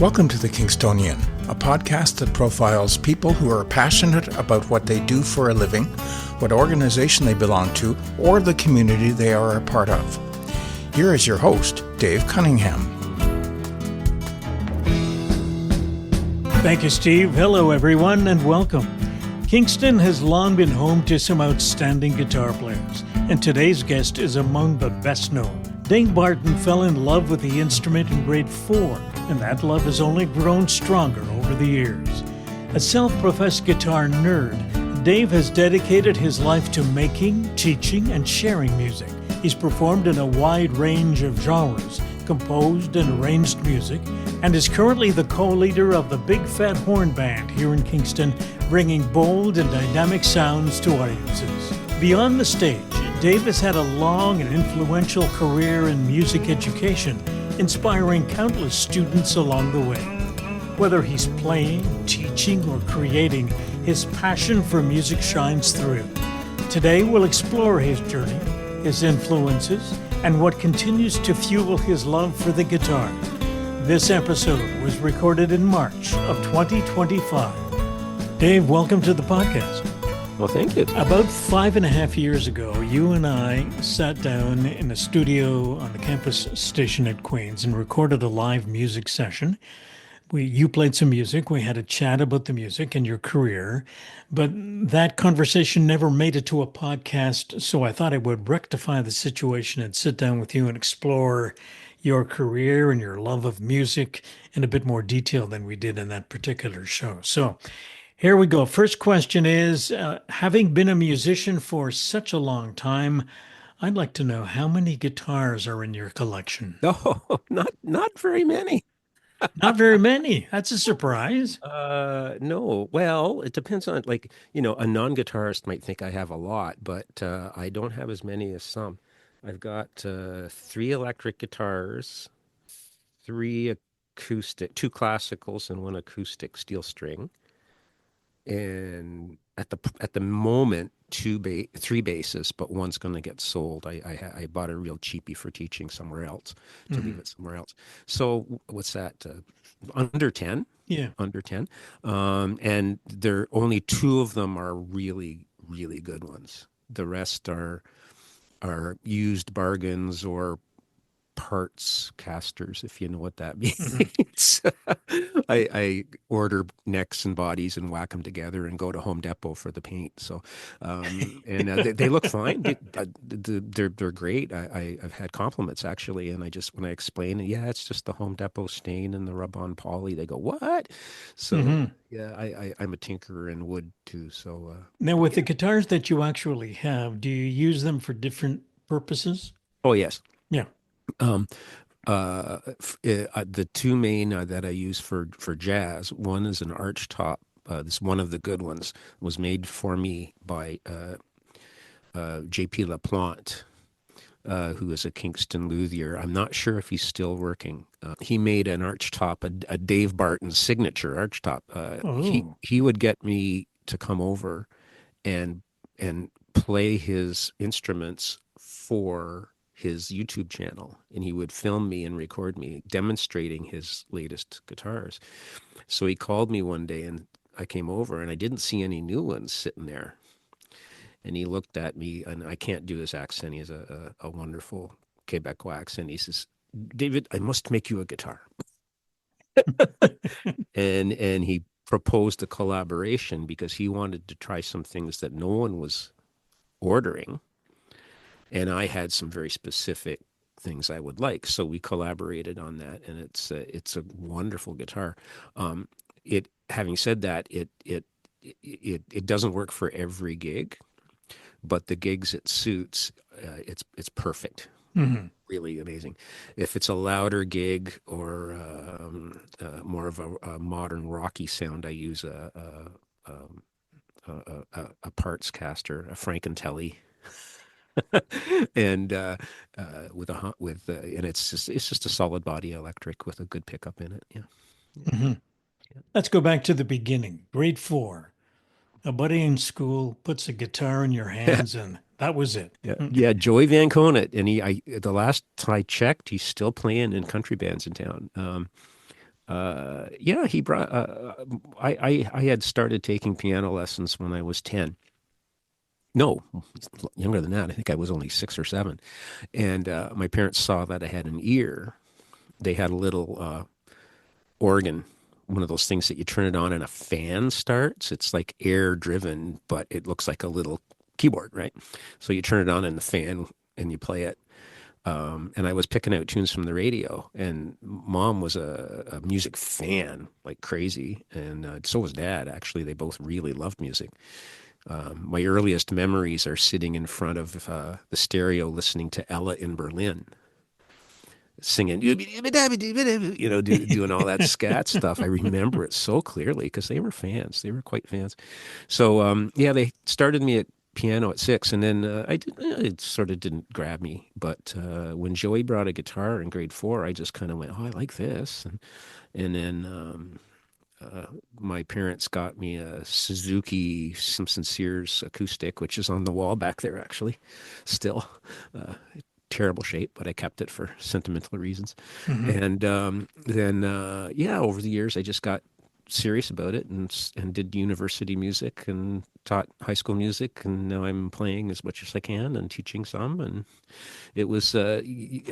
Welcome to The Kingstonian, a podcast that profiles people who are passionate about what they do for a living, what organization they belong to, or the community they are a part of. Here is your host, Dave Cunningham. Thank you, Steve. Hello, everyone, and welcome. Kingston has long been home to some outstanding guitar players, and today's guest is among the best known. Dave Barton fell in love with the instrument in grade 4, and that love has only grown stronger over the years. A self-professed guitar nerd, Dave has dedicated his life to making, teaching, and sharing music. He's performed in a wide range of genres, composed and arranged music, and is currently the co-leader of the Big Phat Horn Band here in Kingston, bringing bold and dynamic sounds to audiences. Beyond the stage, Dave has had a long and influential career in music education, inspiring countless students along the way. Whether he's playing, teaching, or creating, his passion for music shines through. Today, we'll explore his journey, his influences, and what continues to fuel his love for the guitar. This episode was recorded in March of 2025. Dave, welcome to the podcast. Well, thank you. About 5.5 years ago, you and I sat down in a studio on the campus station at Queen's and recorded a live music session. You played some music. We had a chat about the music and your career, but that conversation never made it to a podcast. So I thought I would rectify the situation and sit down with you and explore your career and your love of music in a bit more detail than we did in that particular show. So here we go. First question is, having been a musician for such a long time, I'd like to know how many guitars are in your collection? No, not very many. Not very many. That's a surprise. No. Well, it depends on, a non-guitarist might think I have a lot, but I don't have as many as some. I've got 3 electric guitars, 3 acoustic, 2 classicals, and 1 acoustic steel string. And at the moment, 3 basses, but one's going to get sold. I bought a real cheapie for teaching somewhere else to leave it somewhere else. So what's that? Under 10. Yeah, under 10. And there only 2 of them are really, really good ones. The rest are used bargains or parts casters, if you know what that means. I order necks and bodies and whack them together and go to Home Depot for the paint. So, they look fine. They're great. I've had compliments actually, and when I explain it, yeah, it's just the Home Depot stain and the rub-on poly. They go, what? So yeah, I'm a tinkerer in wood too. So now with the guitars that you actually have, do you use them for different purposes? Oh yes. Yeah. The 2 main that I use for jazz, one is an arch top. This one of the good ones was made for me by J.P. LaPlante, who is a Kingston luthier. I'm not sure if he's still working. He made an arch top, a Dave Barton signature arch top. He would get me to come over and play his instruments for his YouTube channel, and he would film me and record me demonstrating his latest guitars. So he called me one day and I came over and I didn't see any new ones sitting there. And he looked at me, and I can't do his accent. He has a wonderful Quebecois accent. He says, "David, I must make you a guitar." and he proposed a collaboration because he wanted to try some things that no one was ordering. And I had some very specific things I would like, so we collaborated on that, and it's a wonderful guitar. Having said that, it doesn't work for every gig, but the gigs it suits, it's perfect. Really amazing. If it's a louder gig or more of a modern rocky sound, I use a parts caster, a Frankentelli. and it's just a solid body electric with a good pickup in it. Yeah. Let's go back to the beginning. Grade 4. A buddy in school puts a guitar in your hands, and that was it. Yeah, Joey Van Conant, and the last I checked, he's still playing in country bands in town. Yeah, he brought. I had started taking piano lessons when I was 10. No, younger than that. I think I was only 6 or 7. And my parents saw that I had an ear. They had a little organ, one of those things that you turn it on and a fan starts. It's like air driven, but it looks like a little keyboard, right? So you turn it on and the fan and you play it. And I was picking out tunes from the radio, and mom was a music fan like crazy, and so was dad. Actually, they both really loved music. My earliest memories are sitting in front of the stereo listening to Ella in Berlin singing, doing all that scat stuff. I remember it so clearly because they were fans. They were quite fans. So, yeah, they started me at piano at 6, and then it sort of didn't grab me. But when Joey brought a guitar in grade 4, I just kind of went, oh, I like this. And then my parents got me a Suzuki Simpson Sears acoustic, which is on the wall back there, actually, still. Terrible shape, but I kept it for sentimental reasons. Hmm. And then, yeah, over the years, I just got serious about it and did university music and taught high school music. And now I'm playing as much as I can and teaching some. And it was, I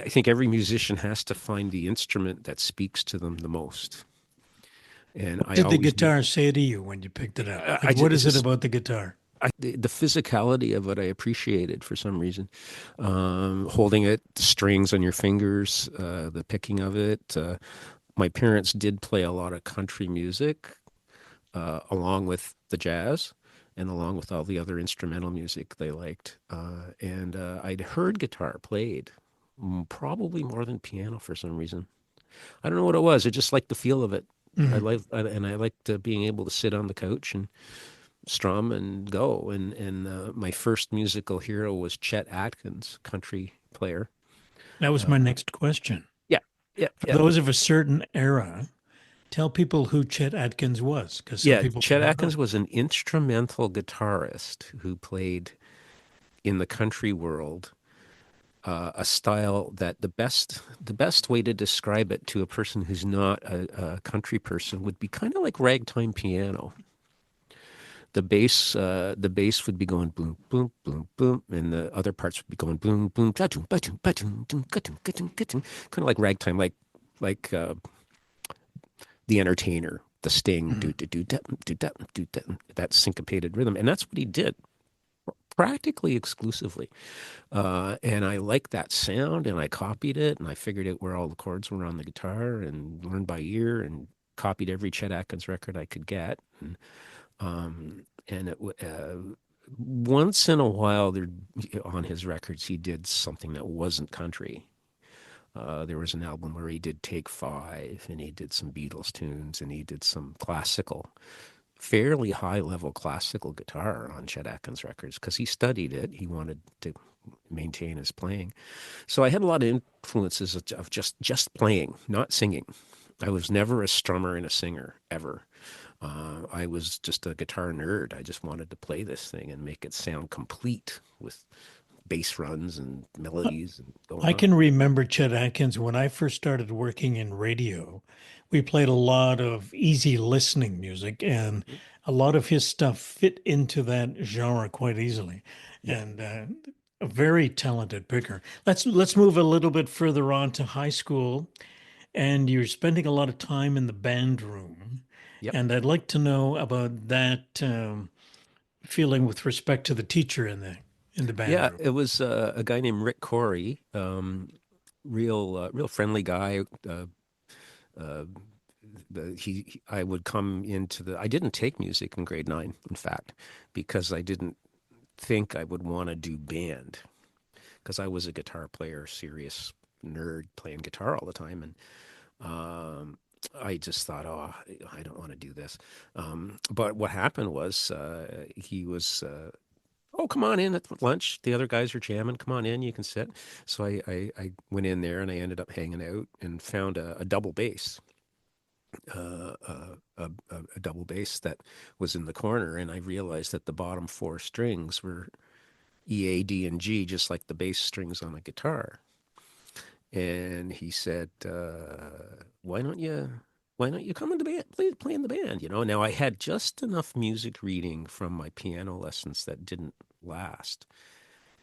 think every musician has to find the instrument that speaks to them the most. And What I did the always knew, guitar say to you when you picked it up? I Like, what just, is it about the guitar? the physicality of it I appreciated for some reason. Holding it, the strings on your fingers, the picking of it. My parents did play a lot of country music along with the jazz and along with all the other instrumental music they liked. And I'd heard guitar played probably more than piano for some reason. I don't know what it was. I just liked the feel of it. Hmm. I liked being able to sit on the couch and strum and go. And my first musical hero was Chet Atkins, country player. That was Uh, my next question. yeah, yeah, For yeah, those of a certain era, tell people who Chet Atkins was, because some yeah. people may Chet not know. Atkins was an instrumental guitarist who played in the country world a style that the best way to describe it to a person who's not a country person would be kind of like ragtime piano. The bass would be going boom boom boom boom, and the other parts would be going boom boom ba-doom, ba-doom, ba-doom, doom, ka-doom, ka-doom, ka-doom, kind of like ragtime, like the Entertainer, the Sting, Mhm. do do do da do da do da, that syncopated rhythm, and that's what he did practically exclusively. And I liked that sound, and I copied it, and I figured out where all the chords were on the guitar, and learned by ear, and copied every Chet Atkins record I could get. And once in a while, there on his records, he did something that wasn't country. There was an album where he did Take Five, and he did some Beatles tunes, and he did some classical, fairly high level classical guitar on Chet Atkins records because he studied it. He wanted to maintain his playing. So I had a lot of influences of just playing, not singing. I was never a strummer and a singer ever. I was just a guitar nerd. I just wanted to play this thing and make it sound complete with bass runs and melodies and going I on. can remember Chet Atkins when I first started working in radio. We played a lot of easy listening music, and a lot of his stuff fit into that genre quite easily. Yeah. And a very talented picker. Let's move a little bit further on to high school, and you're spending a lot of time in the band room. Yep. And I'd like to know about that feeling with respect to the teacher in the band Yeah. room. It was a guy named Rick Corey, real friendly guy. Uh, I would come into the. I didn't take music in grade 9, in fact, because I didn't think I would want to do band because I was a guitar player, serious nerd playing guitar all the time, and I just thought, oh, I don't want to do this. But what happened was he was, oh, come on in at lunch. The other guys are jamming. Come on in, you can sit. So I went in there and I ended up hanging out and found a double bass. A double bass that was in the corner, and I realized that the bottom 4 strings were E, A, D, and G, just like the bass strings on a guitar. And he said, "Why don't you? why don't you come in the band, play in the band? Now I had just enough music reading from my piano lessons that didn't last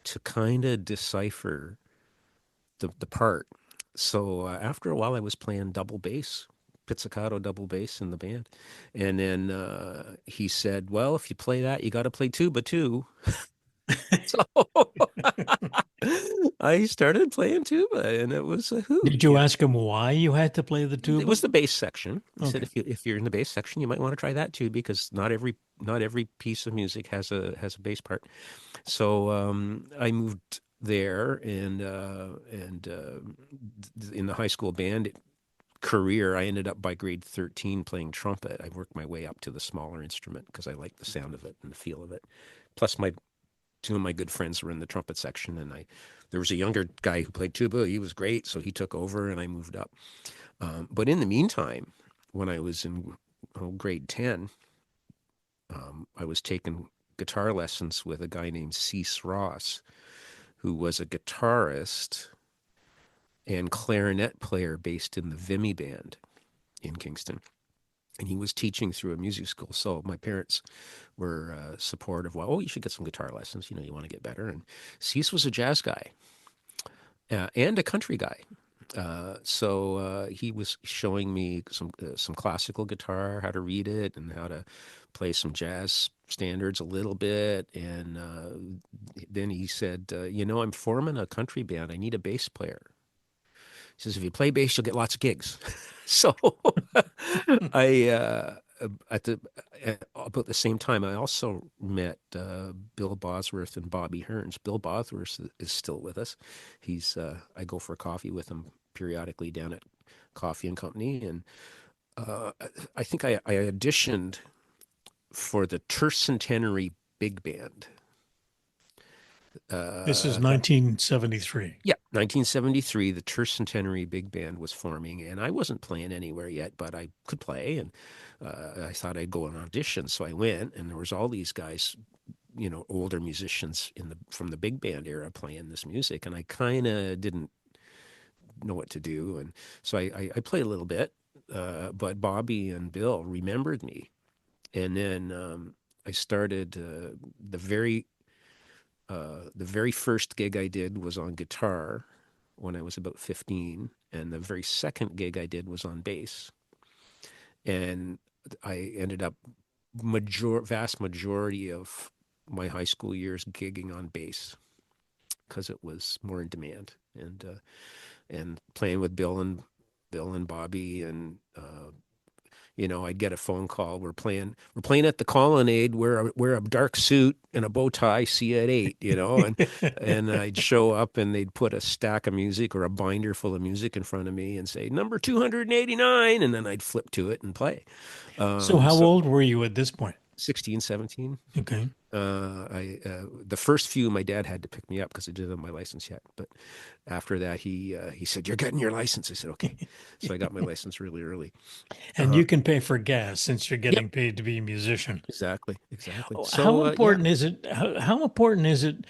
to kind of decipher the part. So after a while, I was playing double bass, pizzicato double bass in the band. And then he said, well, if you play that, you got to play tuba too. So I started playing tuba, and it was a hoot. Did you ask him why you had to play the It tuba? was the bass section. He said, Okay. if you're in the bass section, you might want to try that too, because not every piece of music has a bass part. So I moved there, and in the high school band career, I ended up by grade 13 playing trumpet. I worked my way up to the smaller instrument because I liked the sound of it and the feel of it. Plus, my two of my good friends were in the trumpet section, and there was a younger guy who played tuba. He was great, so he took over, and I moved up. But in the meantime, when I was in grade 10, I was taking guitar lessons with a guy named Cease Ross, who was a guitarist and clarinet player based in the Vimy band in Kingston. And he was teaching through a music school. So my parents were supportive. Well, you should get some guitar lessons. You want to get better. And Cease was a jazz guy and a country guy. So he was showing me some classical guitar, how to read it, and how to play some jazz standards a little bit. And then he said, I'm forming a country band. I need a bass player. He says, if you play bass, you'll get lots of gigs. So I about the same time, I also met Bill Bosworth and Bobby Hearns. Bill Bosworth is still with us. I go for a coffee with him periodically down at Coffee and Company, and I think I auditioned for the Tercentenary Big Band. This is 1973. Yeah, 1973, the Tercentenary Big Band was forming, and I wasn't playing anywhere yet, but I could play, and I thought I'd go and audition. So I went, and there was all these guys, older musicians from the big band era playing this music, and I kind of didn't know what to do, and so I played a little bit, but Bobby and Bill remembered me, and then I started the very first gig I did was on guitar when I was about 15, and the very second gig I did was on bass. And I ended up vast majority of my high school years gigging on bass because it was more in demand, and playing with Bill and Bobby, and I'd get a phone call. We're playing at the Colonnade. Wear a dark suit and a bow tie. See you at 8. And I'd show up, and they'd put a stack of music or a binder full of music in front of me and say number 289, and then I'd flip to it and play. So how old were you at this point? 16, 17. Okay. The first few, my dad had to pick me up because I didn't have my license yet. But after that, he said, "You're getting your license." I said, "Okay." So I got my license really early. And you can pay for gas since you're Yep, getting paid to be a musician. exactly. How So yeah. important is it? How important is it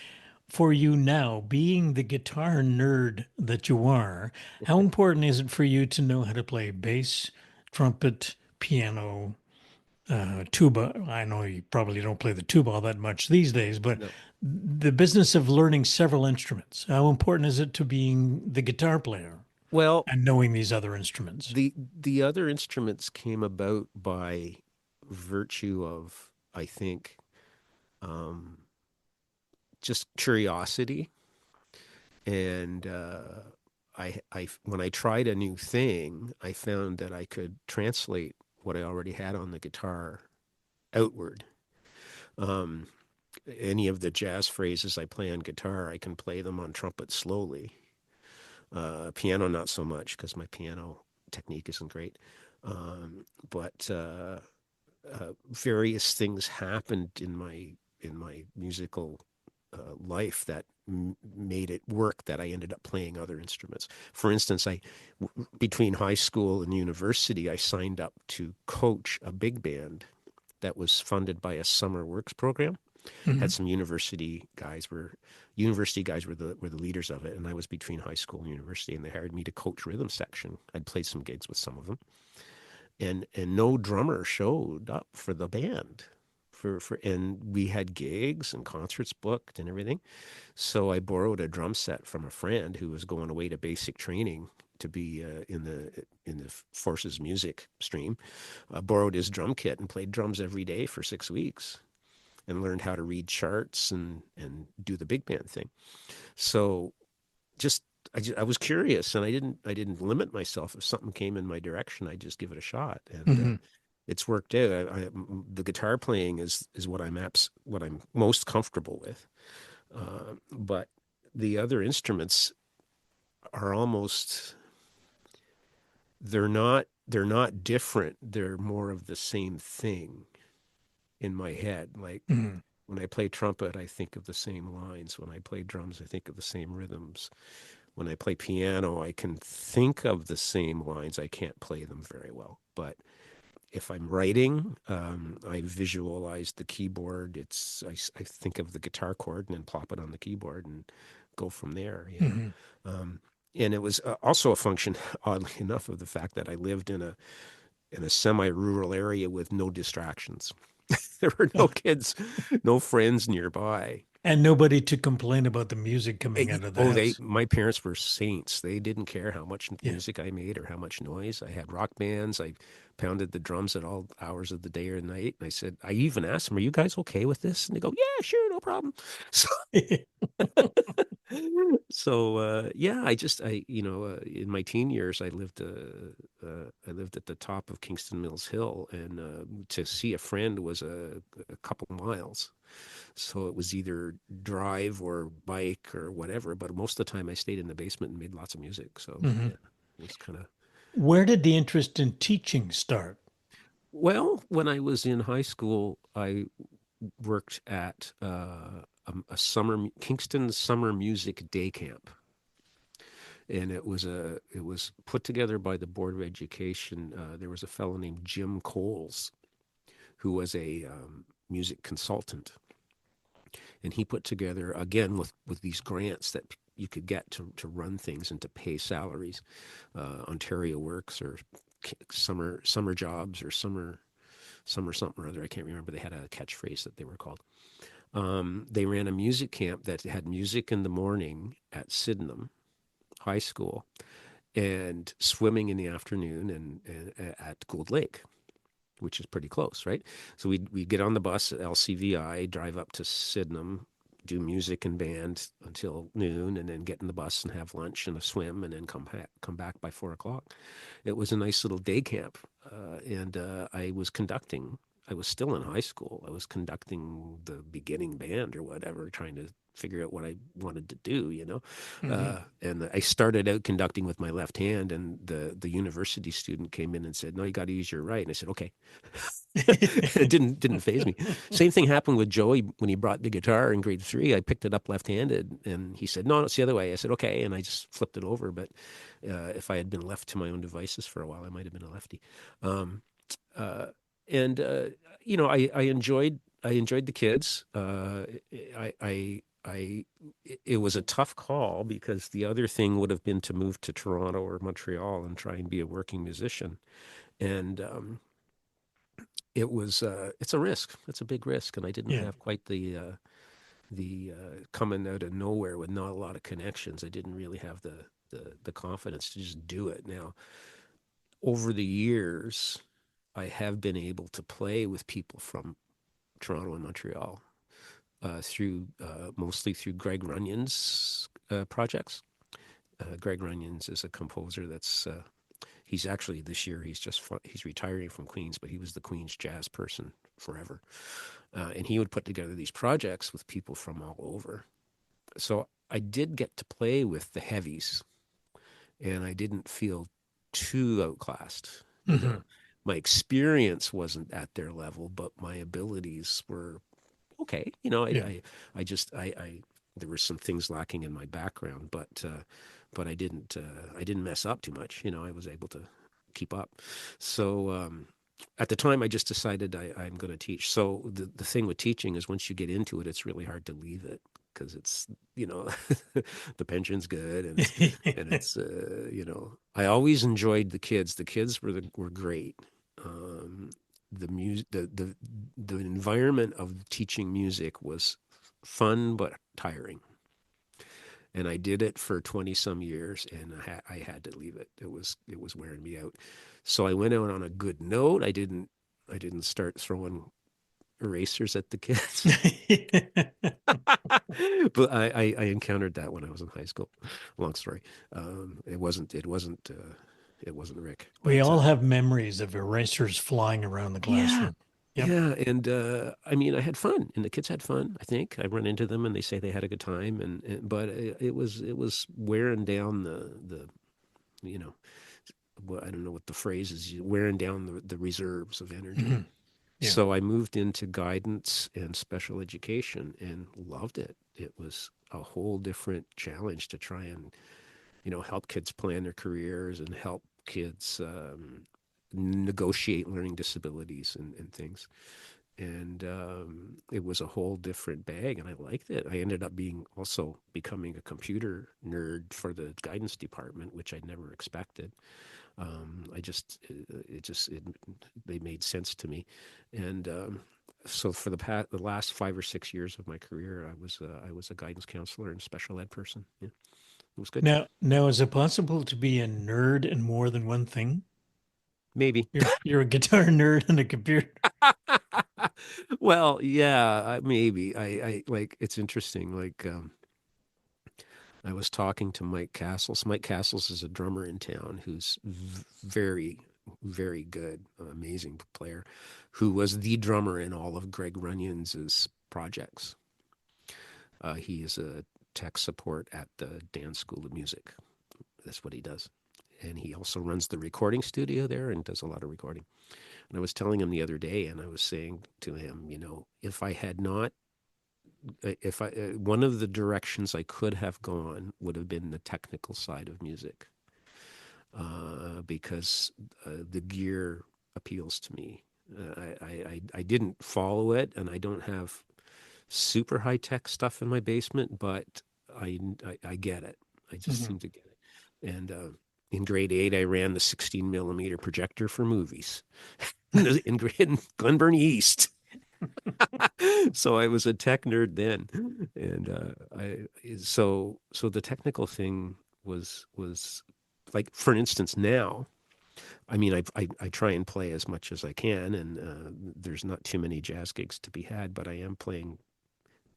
for you now, being the guitar nerd that you are? How important is it for you to know how to play bass, trumpet, piano, tuba? I know you probably don't play the tuba all that much these days, but No. the business of learning several instruments, how important is it to being the guitar player Well, and knowing these other instruments? the other instruments came about by virtue of, I think, just curiosity, and I when I tried a new thing, I found that I could translate what I already had on the guitar outward. Um, any of the jazz phrases I play on guitar, I can play them on trumpet slowly. Piano, not so much, because my piano technique isn't great. But various things happened in my musical life that made it work, that I ended up playing other instruments. For instance, between high school and university, I signed up to coach a big band that was funded by a summer works program. Had some university guys were the leaders of it, and I was between high school and university, and they hired me to coach rhythm section. I'd played some gigs with some of them, and no drummer showed up for the band. And we had gigs and concerts booked and everything. So I borrowed a drum set from a friend who was going away to basic training to be in the forces music stream. I borrowed his drum kit and played drums every day for 6 weeks and learned how to read charts and do the big band thing. So just I was curious, and I didn't limit myself. If something came in my direction, I'd just give it a shot, and Hmm. it's worked out. The guitar playing is what I'm most comfortable with, but the other instruments are almost they're not different. They're more of the same thing in my head. Like Hmm. when I play trumpet, I think of the same lines. When I play drums, I think of the same rhythms. When I play piano, I can think of the same lines. I can't play them very well. But if I'm writing, I visualize the keyboard. I think of the guitar chord and then plop it on the keyboard and go from there, you know. Hmm. And it was also a function, oddly enough, of the fact that I lived in a semi-rural area with no distractions. There were no kids, no friends nearby. And nobody to complain about the music coming out of the house. My parents were saints. They didn't care how much Yeah. music I made or how much noise. I had rock bands. I pounded the drums at all hours of the day or night. And I even asked them, "Are you guys okay with this?" And they go, "Yeah, sure, no problem." So, yeah, in my teen years, I lived at the top of Kingston Mills Hill, and to see a friend was a couple miles. So it was either drive or bike or whatever. But most of the time I stayed in the basement and made lots of music. So Hmm. yeah, it was kind of, Where did the interest in teaching start? well, when I was in high school, I worked at a Kingston summer music day camp. And it was put together by the Board of Education. There was a fellow named Jim Coles who was a music consultant, and he put together again with these grants that you could get to run things and to pay salaries, Ontario Works or summer jobs or summer something or other. I can't remember. They had a catchphrase that they were called. They ran a music camp that had music in the morning at Sydenham High School and swimming in the afternoon and at Gold Lake, which is pretty close, right? So we'd get on the bus at LCVI, drive up to Sydenham, do music and band until noon, and then get in the bus and have lunch and a swim, and then come back by 4 o'clock. It was a nice little day camp, and I was conducting. I was still in high school. I was conducting the beginning band or whatever, trying to figure out what I wanted to do, you know. Hmm. And I started out conducting with my left hand, and the university student came in and said, "No, you got to use your right." And I said, "Okay." It didn't phase me. Same thing happened with Joey when he brought the guitar in grade 3. I picked it up left-handed, and he said, "No, it's the other way." I said, "Okay," and I just flipped it over. But if I had been left to my own devices for a while, I might have been a lefty. Um, uh, and I enjoyed the kids. It was a tough call because the other thing would have been to move to Toronto or Montreal and try and be a working musician, and it's a risk. It's a big risk, and I didn't Yeah. have quite the coming out of nowhere with not a lot of connections. I didn't really have the confidence to just do it. Now, over the years, I have been able to play with people from Toronto and Montreal through mostly through Greg Runyon's projects. Greg Runyons is a composer that's he's actually this year he's retiring from Queens, but he was the Queens jazz person forever, and he would put together these projects with people from all over. So I did get to play with the heavies, and I didn't feel too outclassed. You Hmm. know, my experience wasn't at their level, but my abilities were okay. Yeah. I there were some things lacking in my background, but I didn't mess up too much. I was able to keep up. So at the time, I just decided I'm going to teach. So the thing with teaching is once you get into it, it's really hard to leave it because it's the pension's good and it's I always enjoyed the kids. The kids were great. Um, the music, the environment of teaching music was fun but tiring, and I did it for 20 some years, and I had to leave it. It was wearing me out. So I went out on a good note. I didn't start throwing erasers at the kids. But I encountered that when I was in high school. Long story. It wasn't Rick, We but all have memories of erasers flying around the yeah, classroom. Yep. yeah. And I mean, I had fun, and the kids had fun. I think I run into them, and they say they had a good time, but it was wearing down the you know well, I don't know what the phrase is, wearing down the reserves of energy. Mhm. Yeah. So I moved into guidance and special education and loved it. It was a whole different challenge to try and, help kids plan their careers and help kids negotiate learning disabilities and things. And it was a whole different bag, and I liked it. I ended up becoming a computer nerd for the guidance department, which I never expected. I just it just it, They made sense to me, and so for the last 5 or 6 years of my career, I was a guidance counselor and special ed person. Yeah, it was good. Now, is it possible to be a nerd in more than one thing? Maybe. You're a guitar nerd and a computer. Well, yeah, maybe. I like it's interesting. Like I was talking to Mike Castles. Mike Castles is a drummer in town who's very, very good, amazing player, who was the drummer in all of Greg Runyon's projects. He is a tech support at the Dance School of Music. That's what he does. And he also runs the recording studio there and does a lot of recording. And I was telling him the other day, and I was saying to him, if I had not if I one of the directions I could have gone would have been the technical side of music, because the gear appeals to me. I didn't follow it, and I don't have super high tech stuff in my basement, but I get it. I just Mhm. seem to get it. And in grade 8, I ran the 16 millimeter projector for movies in Glen Burnie East. So I was a tech nerd then, and so the technical thing was like, for instance, now. I mean, I try and play as much as I can, and there's not too many jazz gigs to be had, but I am playing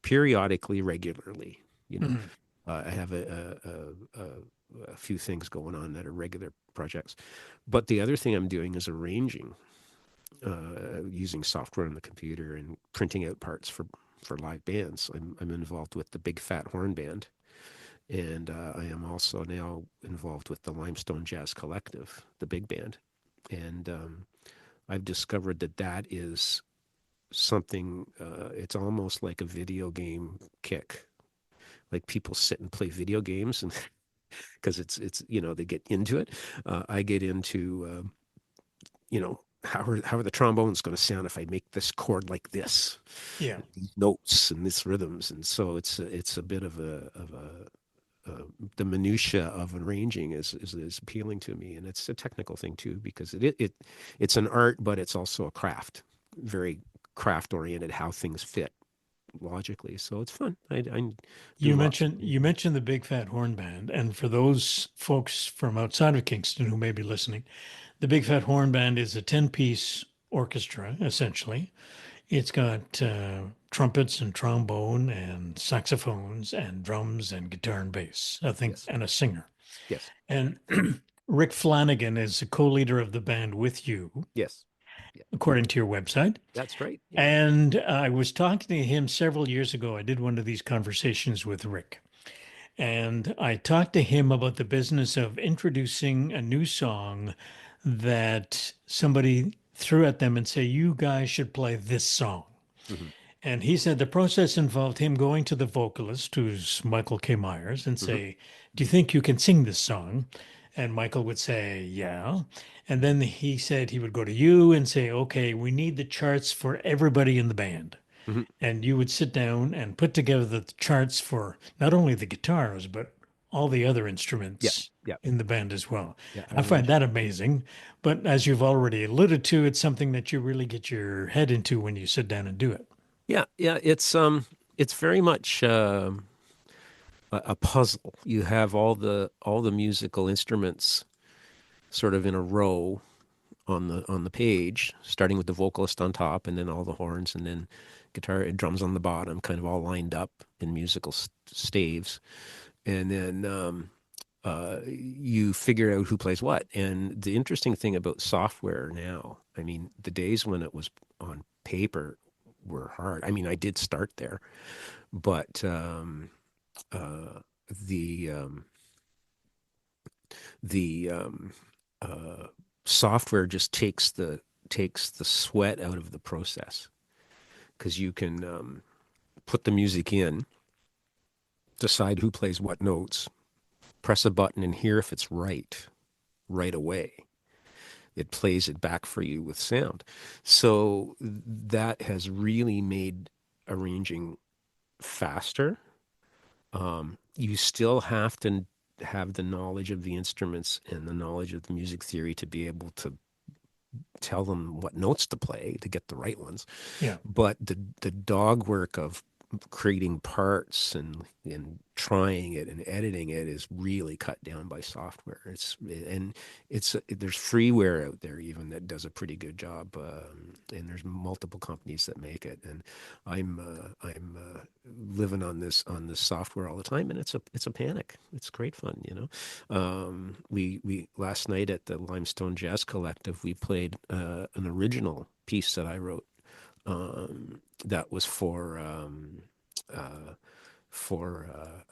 periodically, regularly. You know, Mhm. I have a few things going on that are regular projects, but the other thing I'm doing is arranging, using software on the computer and printing out parts for live bands. I'm involved with the Big Phat Horn Band, and I am also now involved with the Limestone Jazz Collective, the big band. And I've discovered that is something. It's almost like a video game kick. Like, people sit and play video games, and because it's they get into it. I get into how are the trombones going to sound if I make this chord like this, Yeah. these notes and these rhythms, and so it's a bit of the minutia of arranging is appealing to me, and it's a technical thing too, because it's an art, but it's also a craft, very craft oriented, how things fit logically. So it's fun. I do You lots of mentioned you mentioned the Big Phat Horn Band, and for those folks from outside of Kingston who may be listening, the Big Phat Horn Band is a 10-piece orchestra, essentially. It's got trumpets and trombone and saxophones and drums and guitar and bass, I think, yes, and a singer. yes, And Rick Flanagan is the co-leader of the band with you, yes, yeah, according to your website. that's right. Yeah. And I was talking to him several years ago. I did one of these conversations with Rick. And I talked to him about the business of introducing a new song that somebody threw at them and say, you guys should play this song. Hmm. And he said the process involved him going to the vocalist, who's Michael K. Myers, and Hmm. say, do you think you can sing this song? And Michael would say, yeah. And then he said he would go to you and say, okay, we need the charts for everybody in the band. Hmm. And you would sit down and put together the charts for not only the guitars, but all the other Yeah, instruments yeah, in the band as well. yeah. I find that amazing. But as you've already alluded to, it's something that you really get your head into when you sit down and do it. Yeah, yeah. It's very much a puzzle. You have all the musical instruments sort of in a row on the page, starting with the vocalist on top, and then all the horns, and then guitar and drums on the bottom, kind of all lined up in musical staves, and then you figure out who plays what. And the interesting thing about software now, I mean, the days when it was on paper were hard. I mean, I did start there, but uh, the the uh, software just takes the sweat out of the process because you can put the music in, decide who plays what notes, press a button, and hear if it's right away. It plays it back for you with sound. So that has really made arranging faster. You still have to have the knowledge of the instruments and the knowledge of the music theory to be able to tell them what notes to play to get the right ones. Yeah. But the dog work of creating parts and trying it and editing it is really cut down by software. There's freeware out there even that does a pretty good job, and there's multiple companies that make it. And I'm living on this software all the time, and it's a panic. It's great fun, you know. We last night at the Limestone Jazz Collective we played an original piece that I wrote that was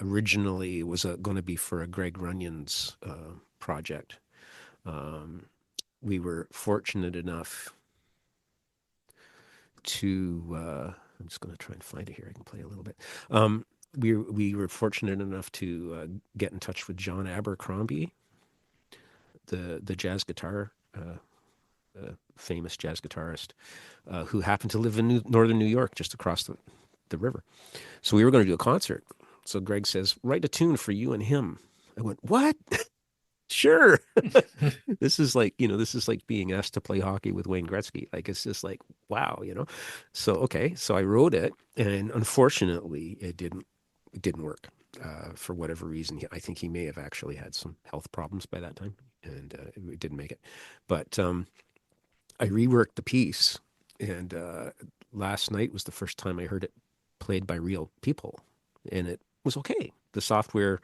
originally it was going to be for a Greg Runyon's project. We were fortunate enough to I'm just going to try and find it here. I can play a little bit. We were fortunate enough to get in touch with John Abercrombie, the jazz guitar famous jazz guitarist who happened to live in northern New York, just across the river. So we were going to do a concert. So Greg says, write a tune for you and him. I went, what? Sure. This is like being asked to play hockey with Wayne Gretzky. Like, it's just like, wow, you know? So, okay. So I wrote it, and unfortunately it didn't work for whatever reason. I think he may have actually had some health problems by that time, and it didn't make it. But I reworked the piece, and last night was the first time I heard it played by real people, and it was okay. The software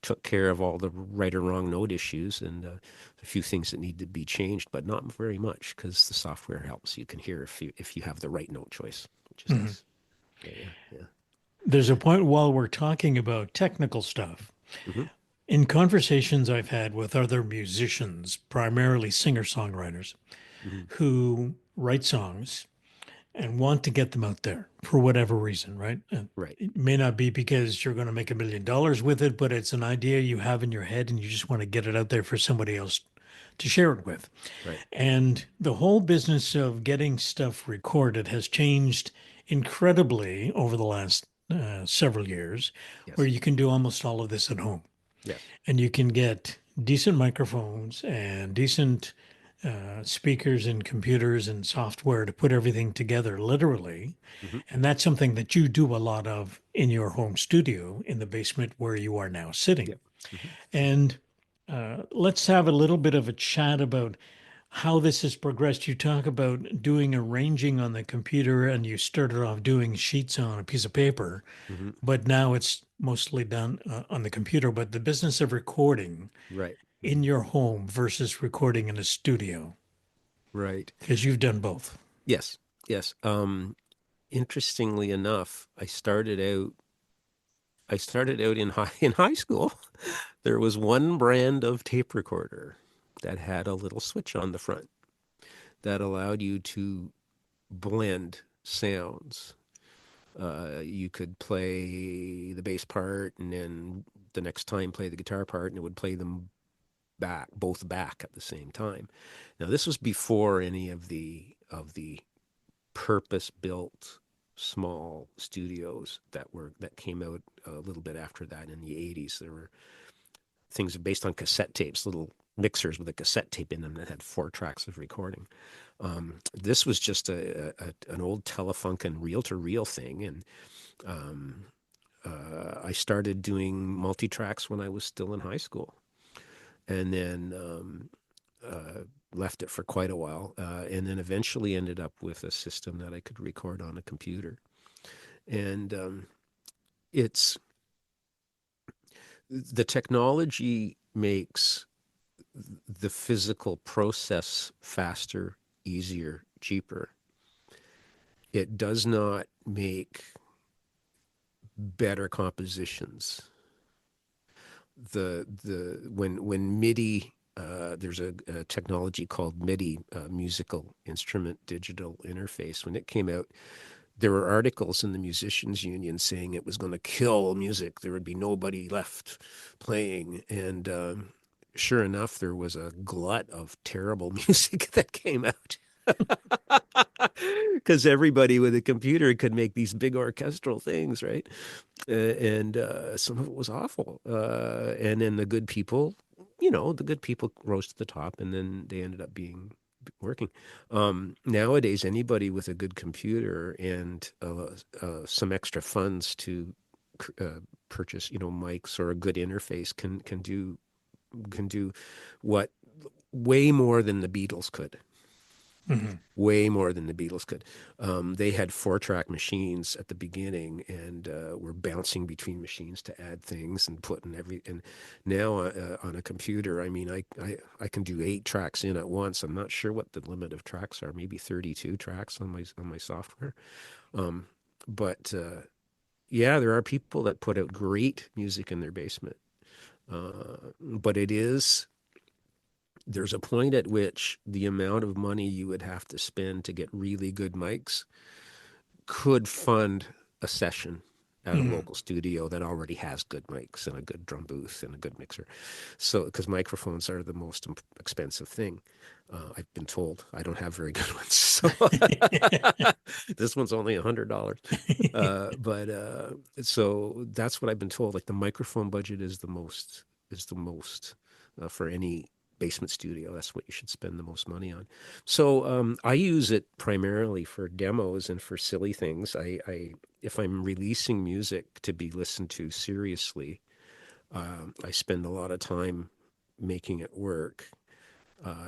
took care of all the right or wrong note issues and a few things that need to be changed, but not very much because the software helps. You can hear if you have the right note choice, which is nice. Yeah, yeah. There's a point while we're talking about technical stuff. Mm-hmm. In conversations I've had with other musicians, primarily singer-songwriters, Mm-hmm. who write songs and want to get them out there for whatever reason, right? And Right. it may not be because you're going to make $1 million with it, but it's an idea you have in your head and you just want to get it out there for somebody else to share it with. Right. And the whole business of getting stuff recorded has changed incredibly over the last several years, where Yes. you can do almost all of this at home. Yes. And you can get decent microphones and decent speakers and computers and software to put everything together literally. Mm-hmm. And that's something that you do a lot of in your home studio in the basement where you are now sitting. Yep. Mm-hmm. And let's have a little bit of a chat about how this has progressed. You talk about doing arranging on the computer, and you started off doing sheets on a piece of paper, Mm-hmm. but now it's mostly done on the computer. But the business of recording Right. in your home versus recording in a studio, Right. because you've done both. Yes. Yes. Interestingly enough, I started out in high school. There was one brand of tape recorder that had a little switch on the front that allowed you to blend sounds. You could play the bass part and then the next time play the guitar part, and it would play them both back at the same time. Now, this was before any of the purpose-built small studios that came out a little bit after that in the 80s. There were things based on cassette tapes, little mixers with a cassette tape in them that had 4 tracks of recording. This was just an old Telefunken reel-to-reel thing, and I started doing multi-tracks when I was still in high school, and then left it for quite a while, and then eventually ended up with a system that I could record on a computer. And it's the technology makes the physical process faster, easier, cheaper. It does not make better compositions. When MIDI, there's a technology called MIDI, musical instrument digital interface. When it came out, there were articles in the Musicians Union saying it was going to kill music. There would be nobody left playing. And sure enough, there was a glut of terrible music that came out. Because everybody with a computer could make these big orchestral things, right? And some of it was awful. And then the good people, the good people rose to the top, and then they ended up being working. Nowadays, anybody with a good computer and some extra funds to purchase, mics or a good interface can do what way more than the Beatles could. Mm-hmm. Way more than the Beatles could. They had 4-track machines at the beginning, and were bouncing between machines to add things and putting and now on a computer, I mean, I can do 8 tracks in at once. I'm not sure what the limit of tracks are. Maybe 32 tracks on my software. But yeah, there are people that put out great music in their basement. But there's a point at which the amount of money you would have to spend to get really good mics could fund a session at a local studio that already has good mics and a good drum booth and a good mixer. So, because microphones are the most expensive thing, I've been told. I don't have very good ones, so this one's only $100. But so that's what I've been told. Like, the microphone budget is the most for any basement studio. That's what you should spend the most money on. So I use it primarily for demos and for silly things. If I'm releasing music to be listened to seriously, I spend a lot of time making it work,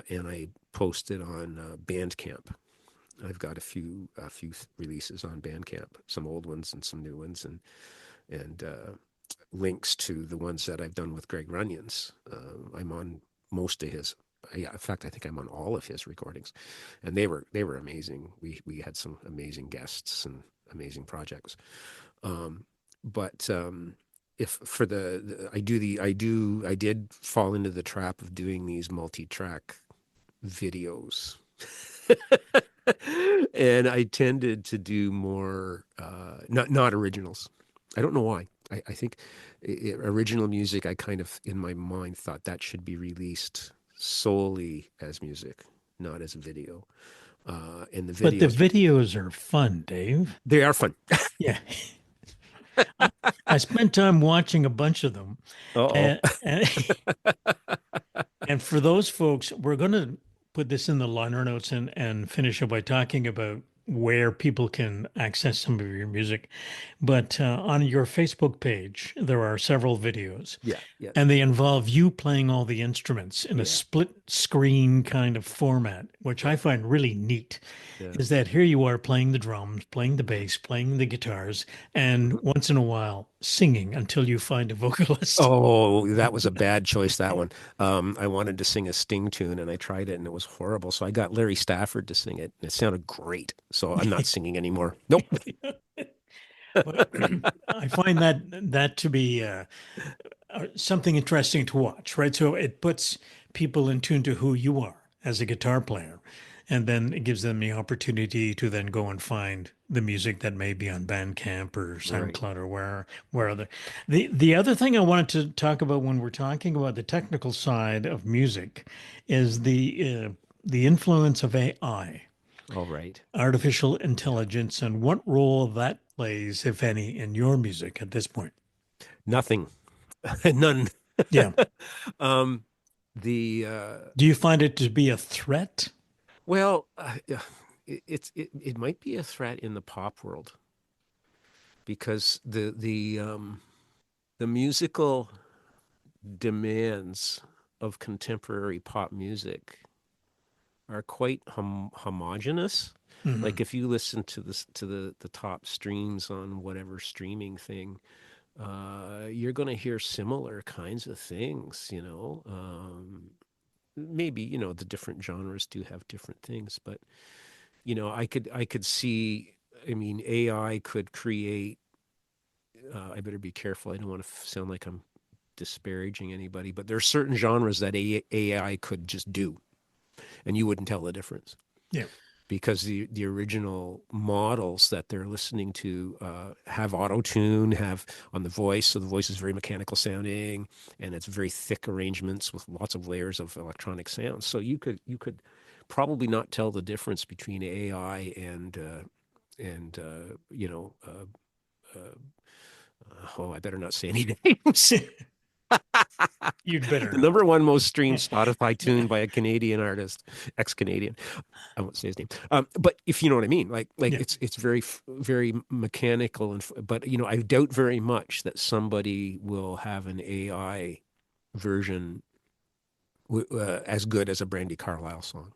and I post it on Bandcamp. I've got a few releases on Bandcamp, some old ones and some new ones, and links to the ones that I've done with Greg Runyons. I'm on most of his. In fact, I think I'm on all of his recordings, and they were amazing. We had some amazing guests and amazing projects. But if for I did fall into the trap of doing these multi-track videos. And I tended to do more not originals. I don't know why. I think original music, I kind of, in my mind, thought that should be released solely as music, not as a video. And the videos, but the videos are fun, Dave. They are fun. Yeah. I spent time watching a bunch of them. And for those folks, we're going to put this in the liner notes and finish up by talking about where people can access some of your music. But on your Facebook page, there are several videos. Yeah. And they involve you playing all the instruments in a split screen kind of format, which I find really neat. Is that here you are playing the drums, playing the bass, playing the guitars, and once in a while singing until you find a vocalist. Oh, that was a bad choice, that one. I wanted to sing a Sting tune, and I tried it, and it was horrible. So I got Larry Stafford to sing it, and it sounded great. So I'm not singing anymore. Nope. I find that to be something interesting to watch, right? So it puts people in tune to who you are as a guitar player, and then it gives them the opportunity to then go and find the music that may be on Bandcamp or SoundCloud or where other. The other thing I wanted to talk about when we're talking about the technical side of music is the influence of AI. All right. Artificial intelligence and what role that plays, if any, in your music at this point. Nothing. None. Yeah. um, the Do you find it to be a threat? well, it might be a threat in the pop world because the musical demands of contemporary pop music are quite homogenous. Hmm. Like if you listen to the top streams on whatever streaming thing, you're going to hear similar kinds of things. Maybe the different genres do have different things, but I could see. I mean, AI could create. I better be careful. I don't want to sound like I'm disparaging anybody, but there are certain genres that AI could just do, and you wouldn't tell the difference Yeah. because the original models that they're listening to have auto tune, have on the voice, so the voice is very mechanical sounding, and it's very thick arrangements with lots of layers of electronic sounds. So you could probably not tell the difference between AI and oh, I better not say any names. You'd better The not. number one most streamed Spotify tune by a Canadian artist, ex-Canadian. I won't say his name. But if you know what I mean, like Yeah. it's very very mechanical, but I doubt very much that somebody will have an AI version as good as a Brandy Carlisle song,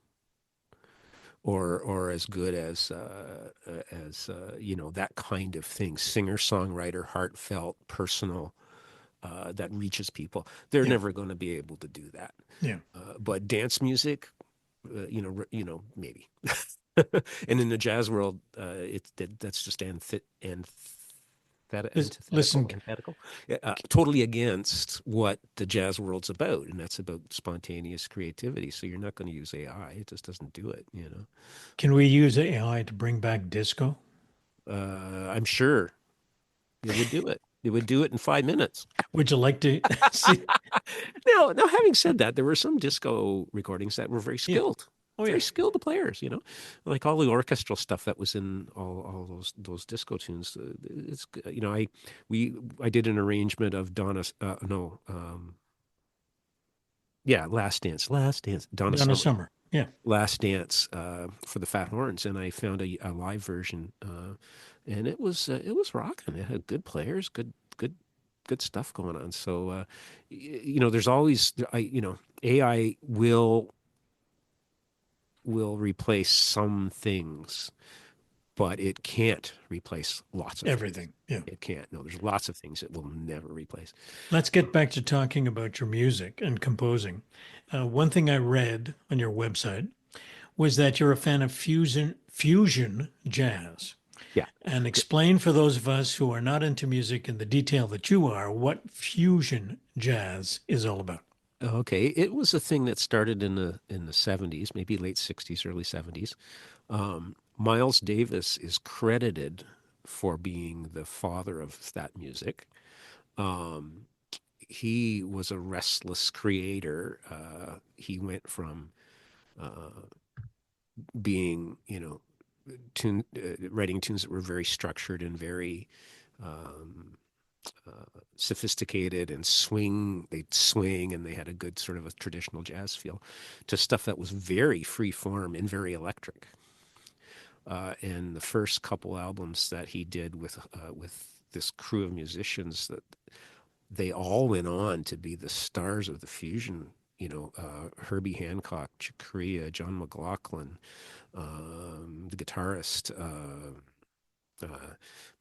or as good as that kind of thing, singer songwriter, heartfelt, personal. That reaches people. They're Yeah. never going to be able to do that. Yeah. But dance music, maybe. And in the jazz world, that's just Listen, antithetical, totally against what the jazz world's about, and that's about spontaneous creativity. So you're not going to use AI; it just doesn't do it. can we use AI to bring back disco? I'm sure it would do it. It would do it in 5 minutes. Would you like to see? Now, having said that, there were some disco recordings that were Yeah. Oh, very yeah. skilled players. Like all the orchestral stuff that was in all those disco tunes. It's I did an arrangement of Donna. No, yeah, Last Dance, Donna Donna Summer, Summer. Yeah. Last Dance for the Phat Horns, and I found a live version, and it was rocking. It had good players, good stuff going on. So, there's always AI will replace some things, but it can't replace lots of things. Everything. Yeah. It can't. No, there's lots of things it will never replace. Let's get back to talking about your music and composing. One thing I read on your website was that you're a fan of fusion jazz. Yeah. And explain for those of us who are not into music in the detail that you are what fusion jazz is all about. Okay. It was a thing that started in the 70s, maybe late 60s, early 70s. Miles Davis is credited for being the father of that music. Um, he was a restless creator. He went from being, writing tunes that were very structured and very sophisticated and they'd swing and they had a good sort of a traditional jazz feel, to stuff that was very free form and very electric. And the first couple albums that he did with this crew of musicians, that they all went on to be the stars of the fusion. Herbie Hancock, Chick Corea, John McLaughlin, the guitarist,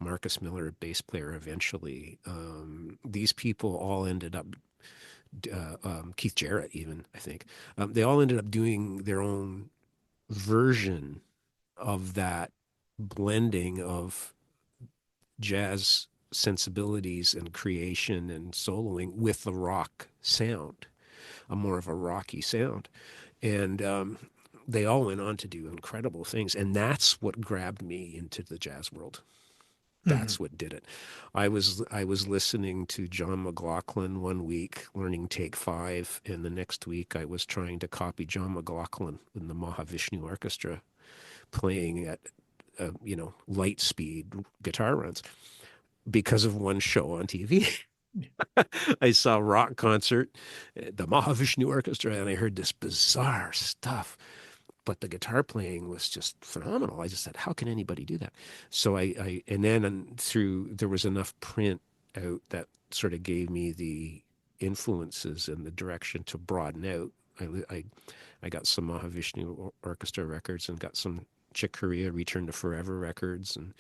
Marcus Miller, bass player eventually. These people all ended up, Keith Jarrett even, I think, they all ended up doing their own version of that blending of jazz sensibilities and creation and soloing with the rock sound, a more of a rocky sound. And they all went on to do incredible things. And that's what grabbed me into the jazz world. Mhm. That's what did it. I was listening to John McLaughlin one week, learning Take Five, and the next week I was trying to copy John McLaughlin in the Mahavishnu Orchestra, playing at light speed guitar runs because of one show on TV. I saw a rock concert, the Mahavishnu Orchestra, and I heard this bizarre stuff. But the guitar playing was just phenomenal. I just said, how can anybody do that? So and then through, there was enough print out that sort of gave me the influences and the direction to broaden out. I got some Mahavishnu Orchestra records and got some Chick Corea Return to Forever records and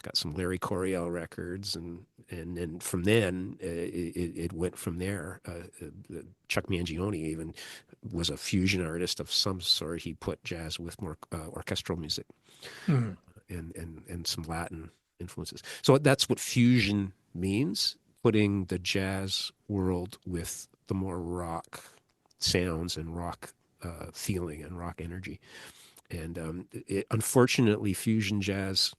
got some Larry Coryell records, and then from then it went from there. Chuck Mangione even was a fusion artist of some sort. He put jazz with more orchestral music and some Latin influences. So that's what fusion means: putting the jazz world with the more rock sounds and rock feeling and rock energy. And unfortunately, fusion jazz,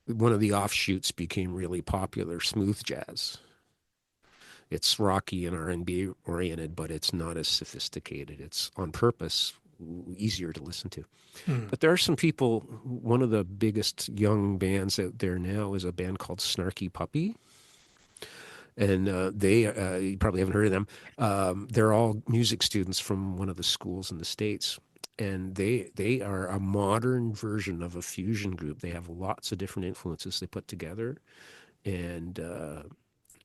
one of the offshoots became really popular, smooth jazz. It's rocky and R&B oriented, but it's not as sophisticated. It's on purpose easier to listen to. But there are some people, one of the biggest young bands out there now is a band called Snarky Puppy. And you probably haven't heard of them. They're all music students from one of the schools in the States. And they are a modern version of a fusion group. They have lots of different influences they put together, and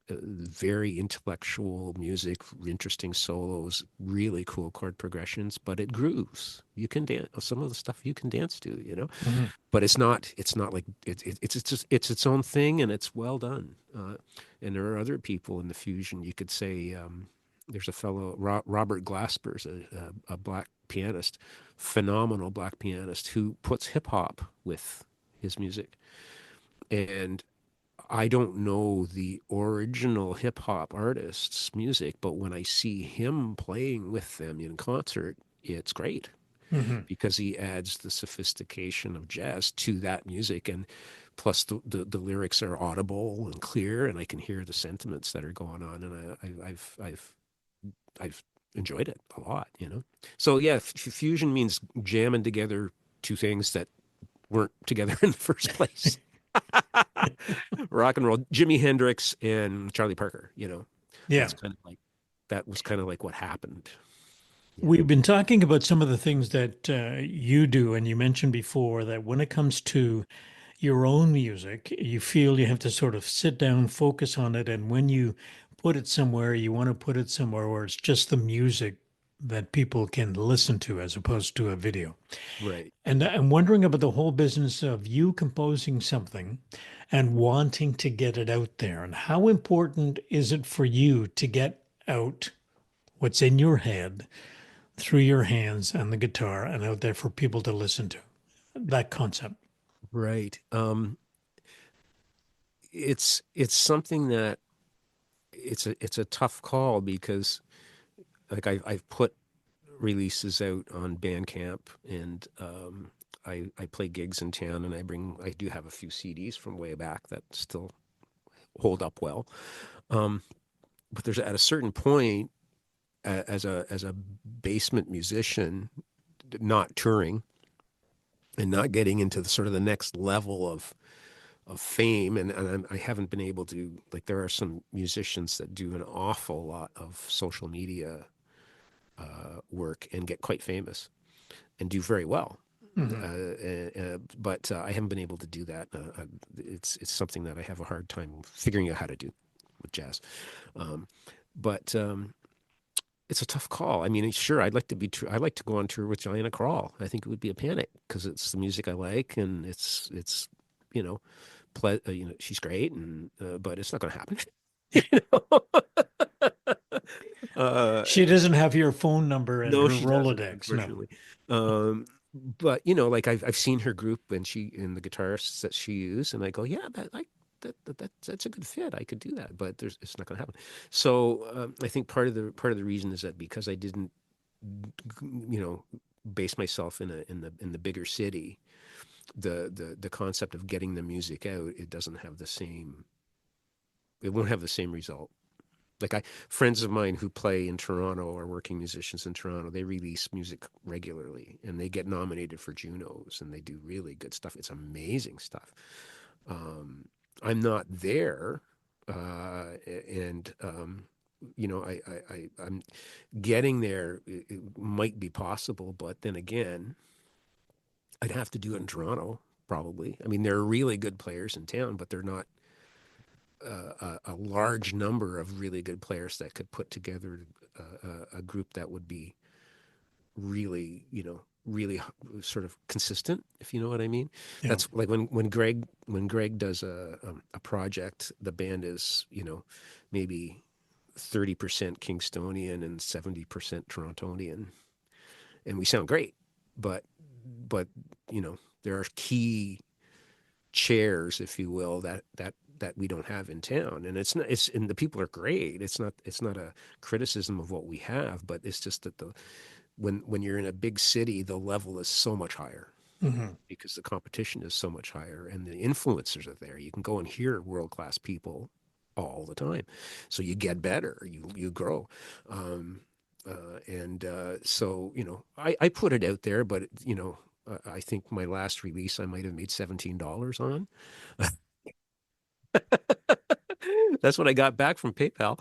very intellectual music, interesting solos, really cool chord progressions. But it grooves. You can dance some of the stuff you can dance to, But it's not like it's its own thing, and it's well done. And there are other people in the fusion. You could say there's a fellow, Robert Glasper's a black pianist, phenomenal black pianist, who puts hip hop with his music. And I don't know the original hip hop artist's music, but when I see him playing with them in concert, it's great because he adds the sophistication of jazz to that music. And plus the lyrics are audible and clear, and I can hear the sentiments that are going on. And I've enjoyed it a lot, So yeah, fusion means jamming together two things that weren't together in the first place. Rock and roll, Jimi Hendrix and Charlie Parker, Yeah. That's that was kind of like what happened. We've been talking about some of the things that you do, and you mentioned before that when it comes to your own music, you feel you have to sort of sit down, focus on it, and when you put it somewhere, you want to put it somewhere where it's just the music that people can listen to as opposed to a video. Right. And I'm wondering about the whole business of you composing something and wanting to get it out there. And how important is it for you to get out what's in your head through your hands and the guitar and out there for people to listen to? That concept. Right. It's something that it's a tough call because like I've put releases out on Bandcamp, and I play gigs in town, and I do have a few CDs from way back that still hold up well. But there's at a certain point as a basement musician, not touring and not getting into the sort of the next level of fame, and I haven't been able to, like, there are some musicians that do an awful lot of social media work and get quite famous and do very well. But I haven't been able to do that. It's something that I have a hard time figuring out how to do with jazz. But it's a tough call. I mean, sure, I'd like to go on tour with Diana Krall. I think it would be a panic because it's the music I like, and it's she's great, and but it's not going to happen. She doesn't have your phone number and No, her she doesn't, Rolodex. No. unfortunately. But like I've seen her group and the guitarists that she used, and I go, yeah, that's a good fit. I could do that, but it's not going to happen. So I think part of the reason is that because I didn't, base myself in the bigger city, the concept of getting the music out, it won't have the same result. Like friends of mine who play in Toronto or working musicians in Toronto, they release music regularly and they get nominated for Junos and they do really good stuff. It's amazing stuff. Um, I'm not there, and I'm getting there. It might be possible, but then again, I'd have to do it in Toronto probably. I mean, there are really good players in town, but they're not a large number of really good players that could put together a group that would be really, really sort of consistent, if you know what I mean. Yeah. That's like when Greg does a project, the band is, maybe 30% Kingstonian and 70% Torontonian, and we sound great, but but there are key chairs, if you will, that we don't have in town, and it's not. It's and the people are great. It's not a criticism of what we have, but it's just that when you're in a big city, the level is so much higher Hmm. because the competition is so much higher, and the influencers are there. You can go and hear world class people all the time, so you get better. You grow. Um, so I put it out there, but I think my last release I might have made $17 on. That's what I got back from PayPal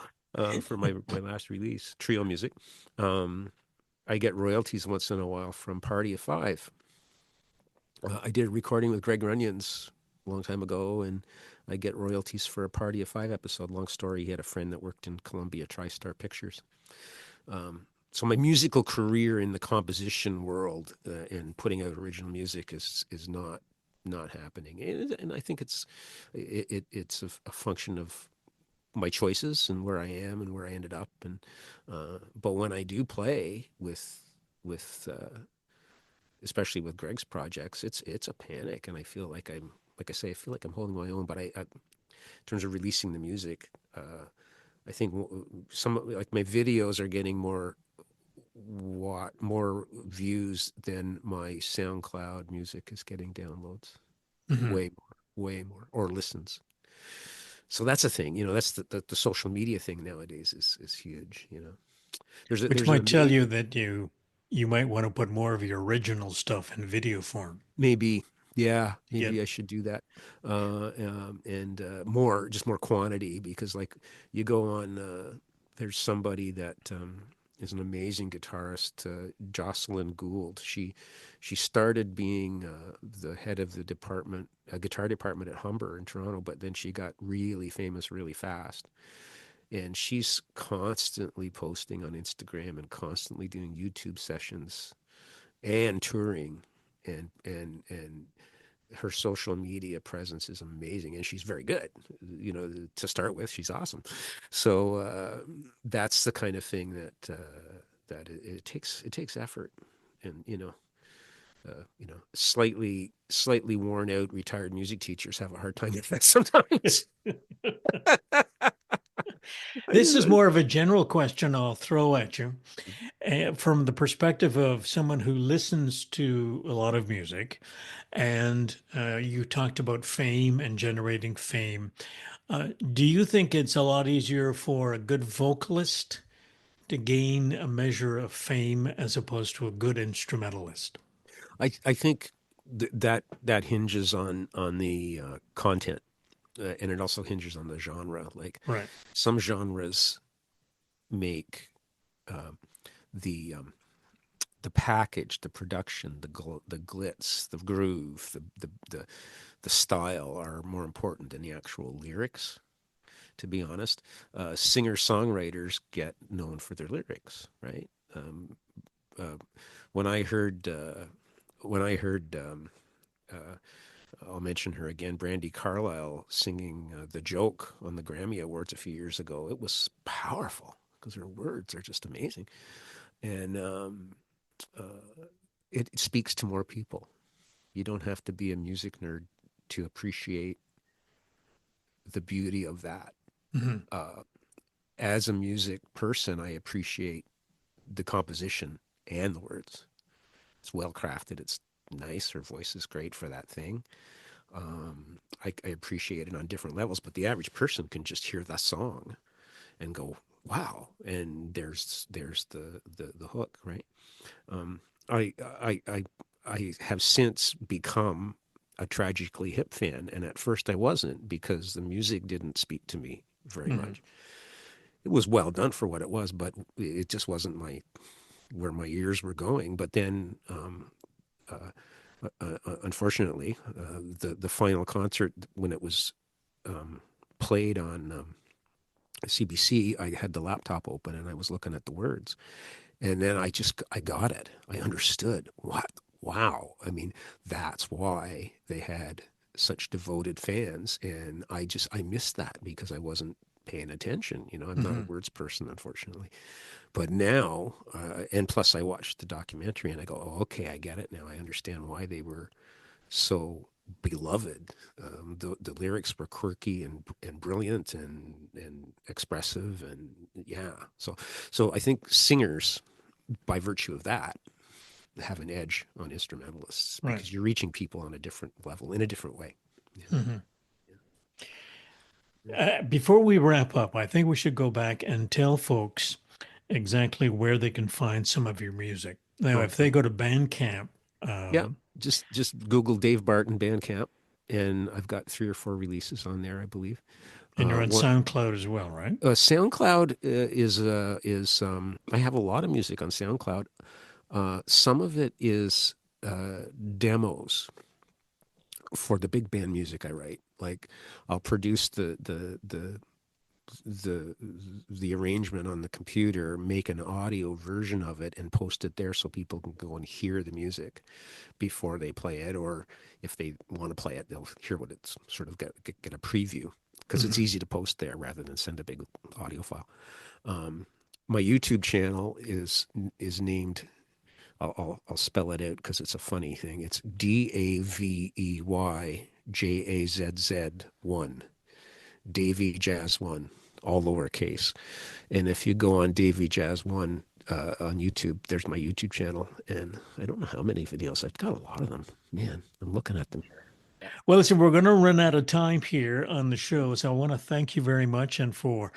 for my last release, Trio Music. Um, I get royalties once in a while from Party of Five. I did a recording with Greg Runions a long time ago, and I get royalties for a Party of Five episode. Long story, he had a friend that worked in Columbia TriStar Pictures. So my musical career in the composition world and putting out original music is not happening, and I think it's a function of my choices and where I am and where I ended up. And but when I do play with especially with Greg's projects, it's a panic, and I feel like like I say, I feel like I'm holding my own. But in terms of releasing the music, I think some like my videos are getting more views than my SoundCloud music is getting downloads, Hmm. way more, or listens. So that's a thing, that's the social media thing nowadays is huge. Which There's an might tell amazing you that you might want to put more of your original stuff in video form. maybe yeah Get maybe I should do that and more quantity because like you go on there's somebody that is an amazing guitarist, Jocelyn Gould. She started being the head of the guitar department at Humber in Toronto, but then she got really famous really fast. And she's constantly posting on Instagram and constantly doing YouTube sessions and touring, and her social media presence is amazing, and she's very good. To start with, she's awesome. So that's the kind of thing that it takes effort, and slightly worn out retired music teachers have a hard time with that sometimes. This is more of a general question I'll throw at you. From the perspective of someone who listens to a lot of music, and you talked about fame and generating fame. Do you think it's a lot easier for a good vocalist to gain a measure of fame as opposed to a good instrumentalist? I think that hinges on the content, and it also hinges on the genre. Like Right. some genres make uh, the the package, the production, the glitz, the groove, the style are more important than the actual lyrics. To be honest, singer songwriters get known for their lyrics, right? Uh, when I heard uh, I'll mention her again, Brandy Carlisle singing "The Joke" on the Grammy Awards a few years ago. It was powerful because her words are just amazing, and it speaks to more people. You don't have to be a music nerd to appreciate the beauty of that. Hmm. Uh, as a music person, I appreciate the composition and the words. It's well crafted. It's nice. Her voice is great for that thing. I appreciate it on different levels, but the average person can just hear the song and go, wow. And there's the hook, right? I have since become a Tragically Hip fan, and at first I wasn't, because the music didn't speak to me very much. It was well done for what it was, but it just wasn't where my ears were going. But then, unfortunately, the final concert, when it was played on CBC, I had the laptop open and I was looking at the words, and then I got it. I understood. What? Wow. I mean, that's why they had such devoted fans, and I missed that because I wasn't paying attention. I'm not a words person, unfortunately. But now, and plus I watched the documentary and I go, oh, okay, I get it now. I understand why they were so beloved. The lyrics were quirky and brilliant and expressive, and yeah. So I think singers, by virtue of that, have an edge on instrumentalists, because you're reaching people on a different level, in a different way. Before we wrap up, I think we should go back and tell folks exactly where they can find some of your music. Now, if they go to Bandcamp, just Google Dave Barton Bandcamp, and I've got 3 or 4 releases on there, I believe. And you're on SoundCloud as well, right? SoundCloud is I have a lot of music on SoundCloud. Some of it is demos for the big band music I write. Like, I'll produce the arrangement on the computer, make an audio version of it, and post it there so people can go and hear the music before they play it, or if they want to play it, they'll hear what it's sort of get a preview, because it's easy to post there rather than send a big audio file. My YouTube channel is named, I'll spell it out because it's a funny thing. It's DAVEYJAZZ1, Davey Jazz 1, all lowercase. And if you go on Davey Jazz 1 on YouTube, there's my YouTube channel, and I don't know how many videos. I've got a lot of them. Man, I'm looking at them here. Well, listen, we're going to run out of time here on the show, so I want to thank you very much. And for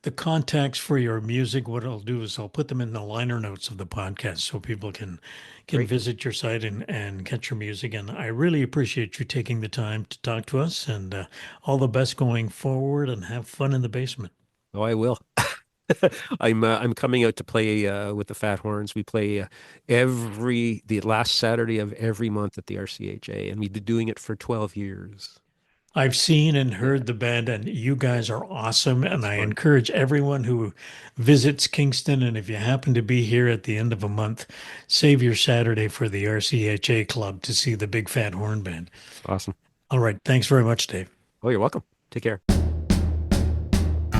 the contacts for your music, what I'll do is I'll put them in the liner notes of the podcast so people can visit your site and get your music. And I really appreciate you taking the time to talk to us, and all the best going forward, and have fun in the basement. Oh, I will. I'm coming out to play with the Phat Horns. We play the last Saturday of every month at the RCHA, and we've been doing it for 12 years. I've seen and heard the band, and you guys are awesome. And I encourage everyone who visits Kingston, and if you happen to be here at the end of a month, save your Saturday for the RCHA Club to see the Big Phat Horn Band. Awesome. All right. Thanks very much, Dave. Oh, you're welcome. Take care.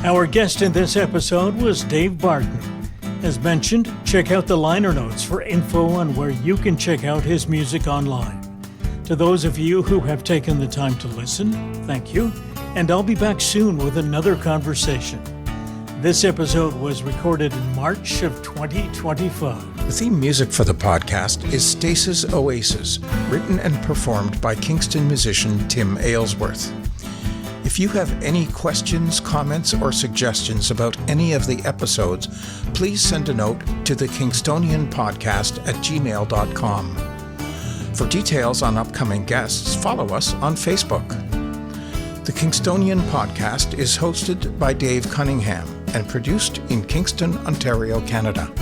Our guest in this episode was Dave Barton. As mentioned, check out the liner notes for info on where you can check out his music online. To those of you who have taken the time to listen, thank you, and I'll be back soon with another conversation. This episode was recorded in March of 2025. The theme music for the podcast is Stace's Oasis, written and performed by Kingston musician Tim Aylesworth. If you have any questions, comments, or suggestions about any of the episodes, please send a note to the KingstonianPodcast@gmail.com. For details on upcoming guests, follow us on Facebook. The Kingstonian Podcast is hosted by Dave Cunningham and produced in Kingston, Ontario, Canada.